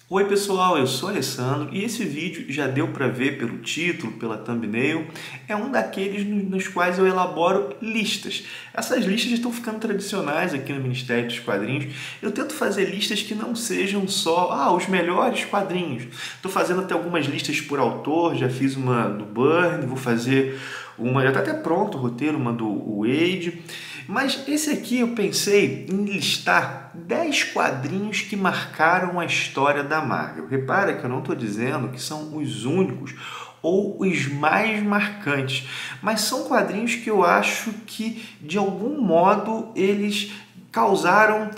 Oi pessoal, eu sou Alessandro e esse vídeo já deu para ver pelo título, pela thumbnail, é um daqueles nos quais eu elaboro listas. Essas listas estão ficando tradicionais aqui no Ministério dos Quadrinhos. Eu tento fazer listas que não sejam só os melhores quadrinhos. Estou fazendo até algumas listas por autor, já fiz uma do Byrne, vou fazer uma, já está até pronto o roteiro, uma do Wade. Mas esse aqui eu pensei em listar 10 quadrinhos que marcaram a história da Marvel. Repara que eu não estou dizendo que são os únicos ou os mais marcantes, mas são quadrinhos que eu acho que, de algum modo, eles causaram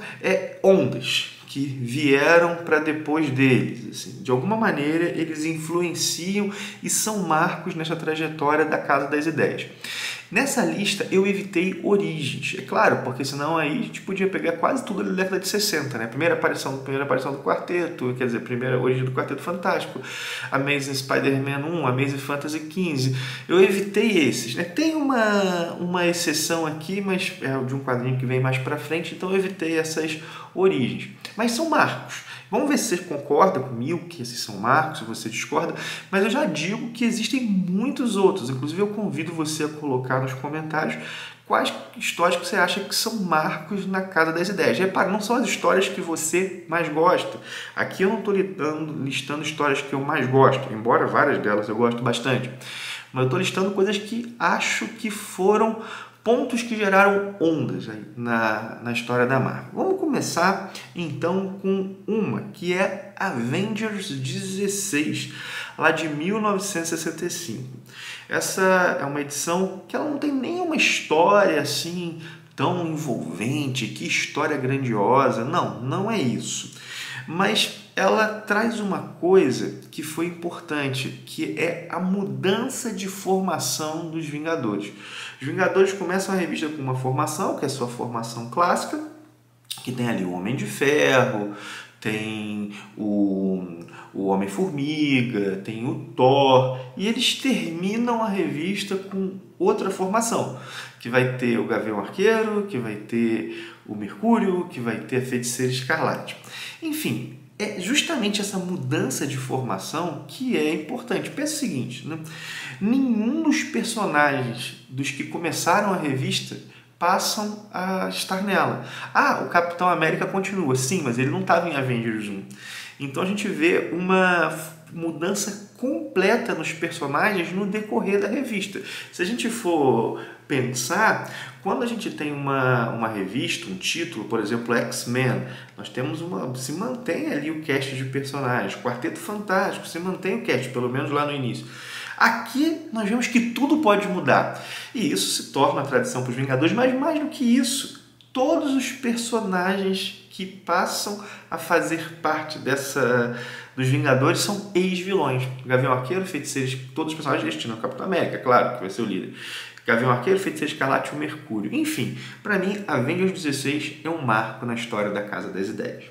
ondas que vieram para depois deles. Assim, de alguma maneira, eles influenciam e são marcos nessa trajetória da Casa das Ideias. Nessa lista eu evitei origens, é claro, porque senão aí a gente podia pegar quase tudo da década de 60, né? Primeira aparição do Quarteto, quer dizer, primeira origem do Quarteto Fantástico, Amazing Spider-Man 1, Amazing Fantasy 15. Eu evitei esses, né? Tem uma exceção aqui, mas é de um quadrinho que vem mais pra frente, então eu evitei essas origens. Mas são marcos. Vamos ver se você concorda comigo que esses são marcos, se você discorda, mas eu já digo que existem muitos outros. Inclusive eu convido você a colocar nos comentários quais histórias que você acha que são marcos na Casa das Ideias. Repare, não são as histórias que você mais gosta. Aqui eu não estou listando histórias que eu mais gosto, embora várias delas eu gosto bastante. Mas eu estou listando coisas que acho que foram pontos que geraram ondas aí na história da Marvel. Vamos começar então com uma que é Avengers 16, lá de 1965. Essa é uma edição que ela não tem nenhuma história assim tão envolvente, que história grandiosa. Não, não é isso. Mas ela traz uma coisa que foi importante, que é a mudança de formação dos Vingadores. Os Vingadores começam a revista com uma formação, que é a sua formação clássica, que tem ali o Homem de Ferro, tem o Homem-Formiga, tem o Thor, e eles terminam a revista com outra formação, que vai ter o Gavião Arqueiro, que vai ter o Mercúrio, que vai ter a Feiticeira Escarlate. Enfim, é justamente essa mudança de formação que é importante. Pensa o seguinte, né? Nenhum dos personagens dos que começaram a revista passam a estar nela. O Capitão América continua, sim, mas ele não estava em Avengers 1. Então a gente vê uma mudança completa nos personagens no decorrer da revista. Se a gente for pensar, quando a gente tem uma revista, um título, por exemplo, X-Men, nós temos se mantém ali o cast de personagens, Quarteto Fantástico, se mantém o cast, pelo menos lá no início. Aqui nós vemos que tudo pode mudar, e isso se torna uma tradição para os Vingadores, mas mais do que isso, todos os personagens que passam a fazer parte dos Vingadores são ex-vilões. Gavião Arqueiro, Feiticeiros, todos os personagens destinados ao Capitão América, claro, que vai ser o líder. Gavião Arqueiro, Feiticeiro Escarlate e o Mercúrio. Enfim, para mim, Avengers 16 é um marco na história da Casa das Ideias.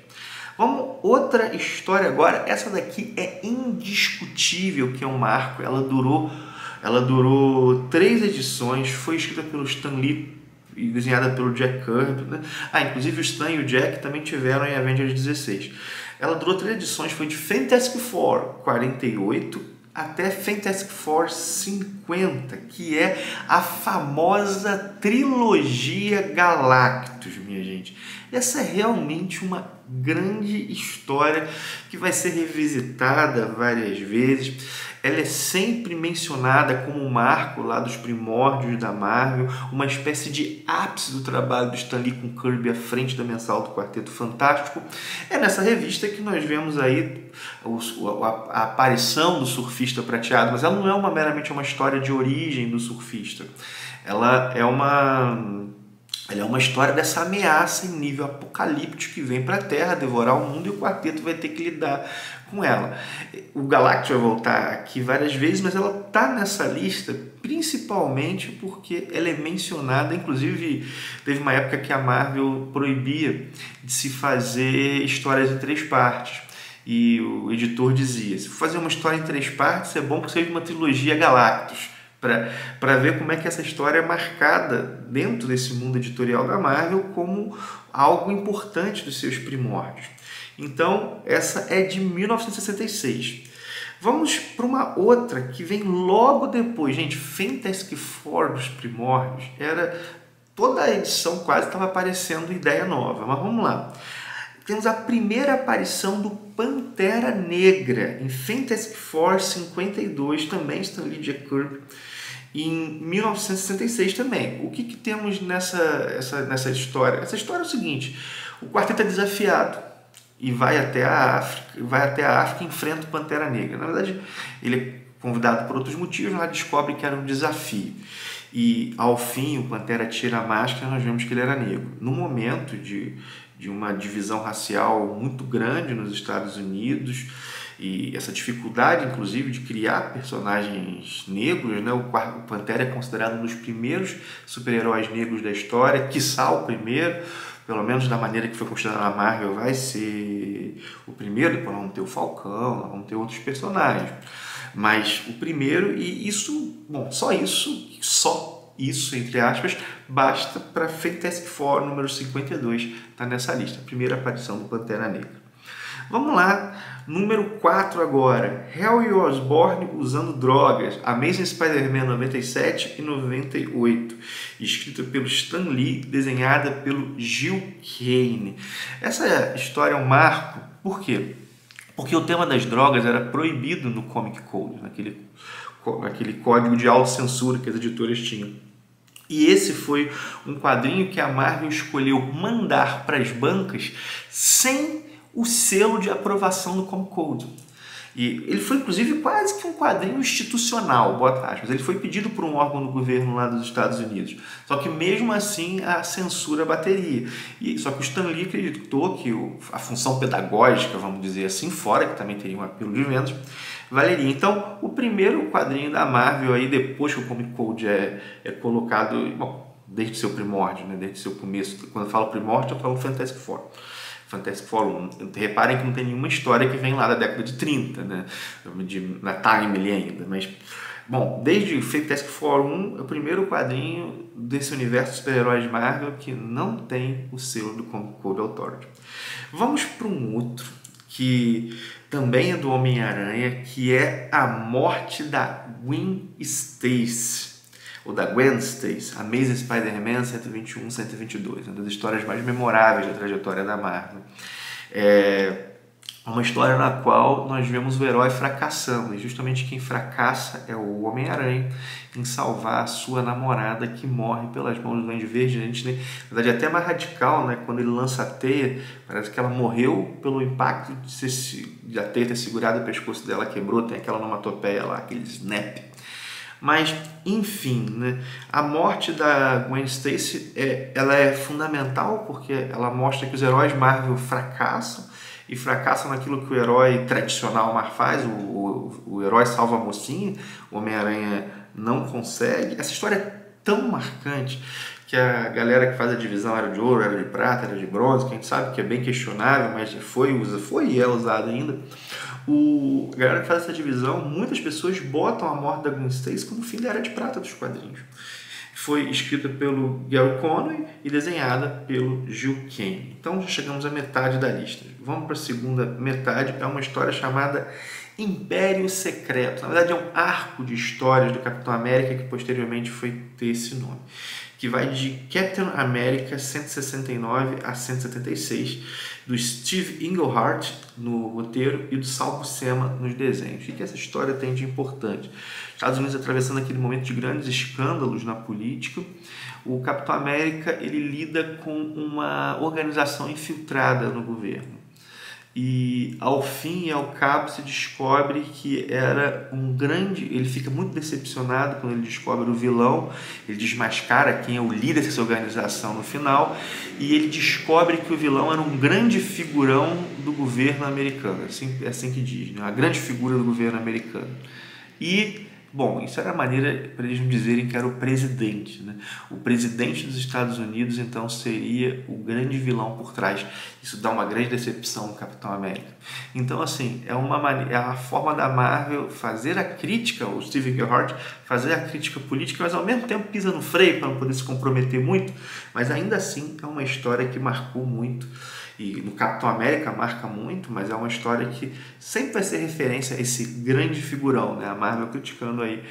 Vamos, outra história agora. Essa daqui é indiscutível que é um marco. Ela durou 3 edições, foi escrita pelo Stan Lee e desenhada pelo Jack Kirby, né? Inclusive o Stan e o Jack também tiveram em Avengers 16. Ela durou 3 edições, foi de Fantastic Four 48 até Fantastic Four 50, que é a famosa trilogia Galactus, minha gente. Essa é realmente uma grande história que vai ser revisitada várias vezes. Ela é sempre mencionada como um marco lá dos primórdios da Marvel, uma espécie de ápice do trabalho do Stan Lee com Kirby à frente da mensal do Quarteto Fantástico. É nessa revista que nós vemos aí a aparição do surfista prateado, mas ela não é meramente uma história de origem do surfista. Ela é uma história dessa ameaça em nível apocalíptico que vem para a Terra devorar o mundo e o quarteto vai ter que lidar com ela. O Galactus vai voltar aqui várias vezes, mas ela está nessa lista principalmente porque ela é mencionada. Inclusive, teve uma época que a Marvel proibia de se fazer histórias em 3 partes. E o editor dizia, se for fazer uma história em 3 partes, é bom que seja uma trilogia Galactus, para ver como é que essa história é marcada dentro desse mundo editorial da Marvel como algo importante dos seus primórdios. Então, essa é de 1966. Vamos para uma outra que vem logo depois. Gente, Fantastic Four dos primórdios, toda a edição quase estava aparecendo ideia nova, mas vamos lá. Temos a primeira aparição do Pantera Negra em Fantastic Four 52, também Stan Lee e Jack Kirby, em 1966 também. O que temos nessa história? Essa história é o seguinte: o quarteto é desafiado e vai até a África e enfrenta o Pantera Negra. Na verdade, ele é convidado por outros motivos, mas descobre que era um desafio. E ao fim, o Pantera tira a máscara e nós vemos que ele era negro. No momento de uma divisão racial muito grande nos Estados Unidos, e essa dificuldade, inclusive, de criar personagens negros, né? O Pantera é considerado um dos primeiros super-heróis negros da história, quiçá o primeiro, pelo menos da maneira que foi construída na Marvel, vai ser o primeiro. Depois vamos ter o Falcão, vamos ter outros personagens, mas o primeiro, e isso, bom, só isso, entre aspas, basta para Fantastic Four número 52, tá nessa lista, a primeira aparição do Pantera Negra. Vamos lá, número 4 agora, Harry Osborn usando drogas, Amazing Spider-Man 97 e 98, escrita pelo Stan Lee, desenhada pelo Gil Kane. Essa história é um marco, por quê? Porque o tema das drogas era proibido no Comic Code, naquele código de autocensura que as editoras tinham. E esse foi um quadrinho que a Marvel escolheu mandar para as bancas sem o selo de aprovação do Comic Code. E ele foi, inclusive, quase que um quadrinho institucional, bota aspas. Ele foi pedido por um órgão do governo lá dos Estados Unidos. Só que, mesmo assim, a censura bateria. Só que o Stan Lee acreditou que a função pedagógica, vamos dizer assim, fora, que também teria um apelo de vendas, valeria. Então, o primeiro quadrinho da Marvel, aí, depois que o Comic Code é colocado, bom, desde seu primórdio, né, desde seu começo. Quando eu falo primórdio, eu falo Fantastic Four. Fantastic Four 1. Reparem que não tem nenhuma história que vem lá da década de 30, né? Na Time ainda. Mas, bom, desde Fantastic Four 1, é o primeiro quadrinho desse universo de super-heróis de Marvel que não tem o selo do Comic Code Authority. Vamos para um outro que também é do Homem-Aranha, que é a morte da Gwen Stacy, ou da Gwen Stacy, Amazing Spider-Man 121, 122, uma das histórias mais memoráveis da trajetória da Marvel. É uma história na qual nós vemos o herói fracassando, e justamente quem fracassa é o Homem-Aranha em salvar a sua namorada, que morre pelas mãos do Duende Verde. A gente, na verdade, é até mais radical, né? Quando ele lança a teia, parece que ela morreu pelo impacto de a teia ter segurado o pescoço dela, quebrou, tem aquela onomatopeia lá, aquele snap. Mas, enfim, né? A morte da Gwen Stacy ela é fundamental porque ela mostra que os heróis Marvel fracassam, e fracassam naquilo que o herói tradicional Marvel faz. O herói salva a mocinha, o Homem-Aranha não consegue. Essa história é tão marcante que a galera que faz a divisão era de ouro, era de prata, era de bronze, que a gente sabe que é bem questionável, mas foi e é usado ainda. A galera que faz essa divisão, muitas pessoas botam a morte da Gwen Stacy como fim da Era de Prata dos quadrinhos. Foi escrita pelo Gary Conway e desenhada pelo Gil Kane. Então já chegamos à metade da lista. Vamos para a segunda metade. É uma história chamada Império Secreto. Na verdade é um arco de histórias do Capitão América que posteriormente foi ter esse nome, que vai de Captain America 169 a 176, do Steve Englehart no roteiro e do Sal Buscema nos desenhos. O que essa história tem de importante? Estados Unidos atravessando aquele momento de grandes escândalos na política. O Capitão América ele lida com uma organização infiltrada no governo. E ao fim e ao cabo se descobre que era ele fica muito decepcionado quando ele descobre o vilão, ele desmascara quem é o líder dessa organização no final, e ele descobre que o vilão era um grande figurão do governo americano, é assim que diz, né? Uma grande figura do governo americano. E bom, isso era a maneira para eles não dizerem que era o presidente, né? O presidente dos Estados Unidos, então, seria o grande vilão por trás. Isso dá uma grande decepção no Capitão América. Então, assim, é a forma da Marvel fazer a crítica, o Steve Englehart fazer a crítica política, mas ao mesmo tempo pisa no freio para não poder se comprometer muito, mas ainda assim é uma história que marcou muito. E no Capitão América marca muito, mas é uma história que sempre vai ser referência a esse grande figurão, né? A Marvel criticando aí,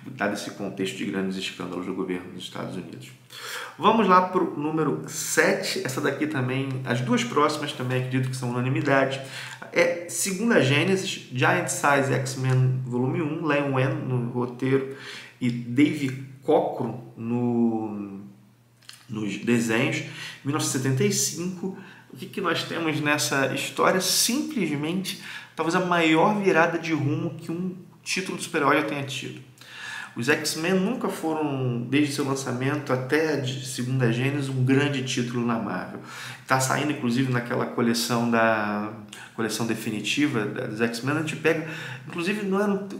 dado esse contexto de grandes escândalos do governo dos Estados Unidos. Vamos lá para o número 7, essa daqui também, as duas próximas também acredito que são unanimidade. É Segunda Gênesis, Giant Size X-Men Volume 1, Len Wein no roteiro e Dave Cockrum nos desenhos, 1975. O que nós temos nessa história? Simplesmente, talvez a maior virada de rumo que um título de super-herói tenha tido. Os X-Men nunca foram, desde seu lançamento até a Segunda Gênesis, um grande título na Marvel. Está saindo, inclusive, naquela coleção definitiva dos X-Men, a gente pega, inclusive,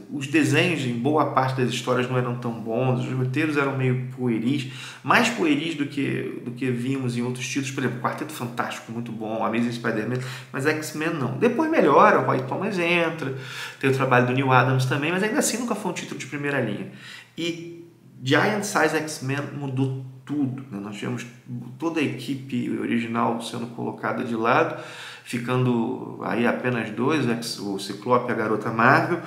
os desenhos, em boa parte das histórias, não eram tão bons, os roteiros eram meio pueris, mais pueris do que vimos em outros títulos, por exemplo, Quarteto Fantástico, muito bom, Amazing Spider-Man, mas X-Men não. Depois melhora, o Roy Thomas entra, tem o trabalho do Neil Adams também, mas ainda assim nunca foi um título de primeira linha. E Giant Size X-Men mudou tudo, né? Nós tivemos toda a equipe original sendo colocada de lado, ficando aí apenas dois, o Ciclope e a Garota Marvel,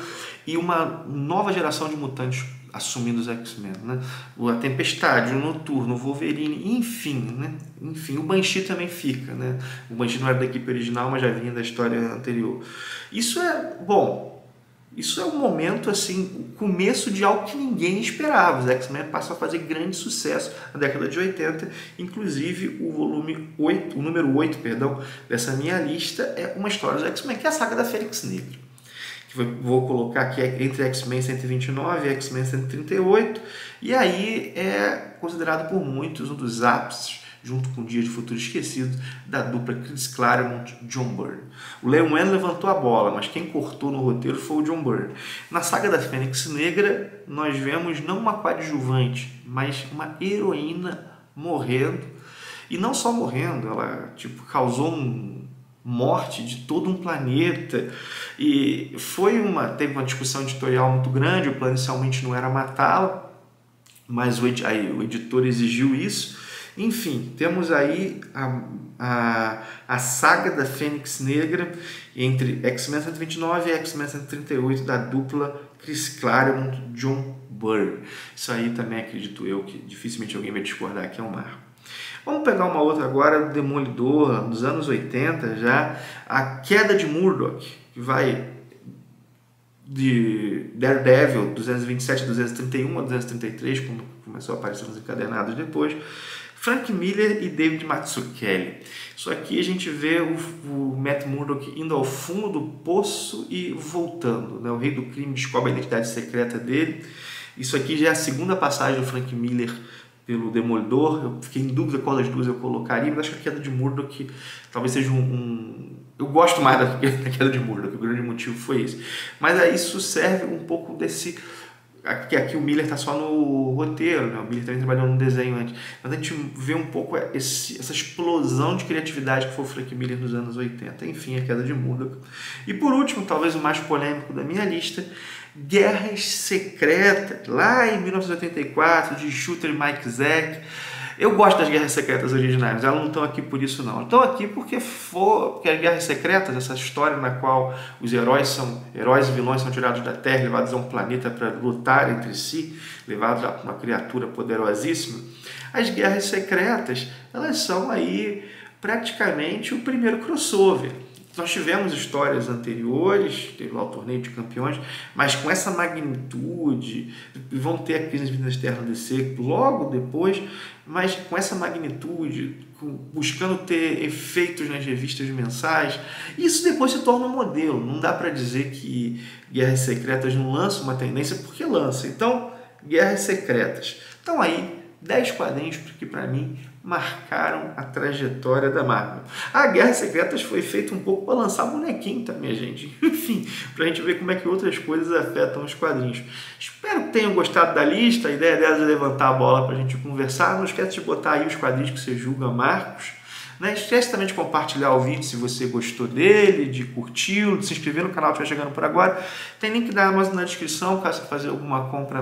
e uma nova geração de mutantes assumindo os X-Men, né? A Tempestade, o Noturno, o Wolverine, enfim, né? Enfim, o Banshee também fica, né? O Banshee não era da equipe original, mas já vinha da história anterior. Isso é bom. Isso é um momento, assim, o começo de algo que ninguém esperava. Os X-Men passam a fazer grande sucesso na década de 80, inclusive o número 8, dessa minha lista é uma história dos X-Men, que é a saga da Fênix Negra. Que vou colocar aqui entre X-Men 129 e X-Men 138, e aí é considerado por muitos um dos ápices, junto com o Dia de Futuro Esquecido, da dupla Chris Claremont e John Byrne. O Len Wein levantou a bola, mas quem cortou no roteiro foi o John Byrne. Na saga da Fênix Negra, nós vemos não uma coadjuvante, mas uma heroína morrendo. E não só morrendo, ela causou morte de todo um planeta. E teve uma discussão editorial muito grande, o plano inicialmente não era matá-la, mas o editor exigiu isso. Enfim, temos aí a saga da Fênix Negra entre X-Men 129 e X-Men 138 da dupla Chris Claremont e John Byrne. Isso aí também acredito eu que dificilmente alguém vai discordar que é um marco. Vamos pegar uma outra agora, do Demolidor, dos anos 80 já, a Queda de Murdoch, que vai de Daredevil 227 a 231 a 233, quando começou a aparecer nos encadenados depois, Frank Miller e David Mazzucchelli. Isso aqui a gente vê o Matt Murdock indo ao fundo do poço e voltando, né? O rei do crime descobre a identidade secreta dele. Isso aqui já é a segunda passagem do Frank Miller pelo Demolidor. Eu fiquei em dúvida qual das duas eu colocaria, mas acho que a Queda de Murdoch talvez seja eu gosto mais da Queda de Murdoch, o grande motivo foi esse. Mas aí isso serve um pouco desse... Aqui o Miller está só no roteiro, né? O Miller também trabalhou no desenho antes. Mas a gente vê um pouco essa explosão de criatividade que foi o Frank Miller nos anos 80. Enfim, a Queda de Murdoch. E por último, talvez o mais polêmico da minha lista, Guerras Secretas, lá em 1984, de Shooter e Mike Zeck. Eu gosto das Guerras Secretas originais, elas não estão aqui por isso não. Estão aqui porque as Guerras Secretas, essa história na qual os heróis e vilões são tirados da Terra, levados a um planeta para lutar entre si, levados a uma criatura poderosíssima. As Guerras Secretas, elas são aí praticamente o primeiro crossover. Nós tivemos histórias anteriores, teve lá o Torneio de Campeões, mas com essa magnitude, vão ter a Crise das Terras DC logo depois, mas com essa magnitude, buscando ter efeitos nas revistas mensais, isso depois se torna um modelo. Não dá para dizer que Guerras Secretas não lança uma tendência, porque lança. Então, Guerras Secretas. Então aí, 10 quadrinhos que para mim marcaram a trajetória da Marvel. A Guerras Secretas foi feita um pouco para lançar bonequinho também, gente. Enfim, para a gente ver como é que outras coisas afetam os quadrinhos. Espero que tenham gostado da lista. A ideia delas é levantar a bola para a gente conversar. Não esquece de botar aí os quadrinhos que você julga marcos. Não esquece também de compartilhar o vídeo se você gostou dele, de curti-lo, de se inscrever no canal que está chegando por agora. Tem link da Amazon na descrição, caso você fazer alguma compra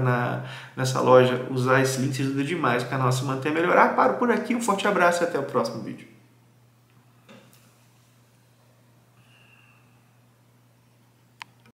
nessa loja, usar esse link ajuda demais o canal a se manter a melhorar. Paro por aqui, um forte abraço e até o próximo vídeo.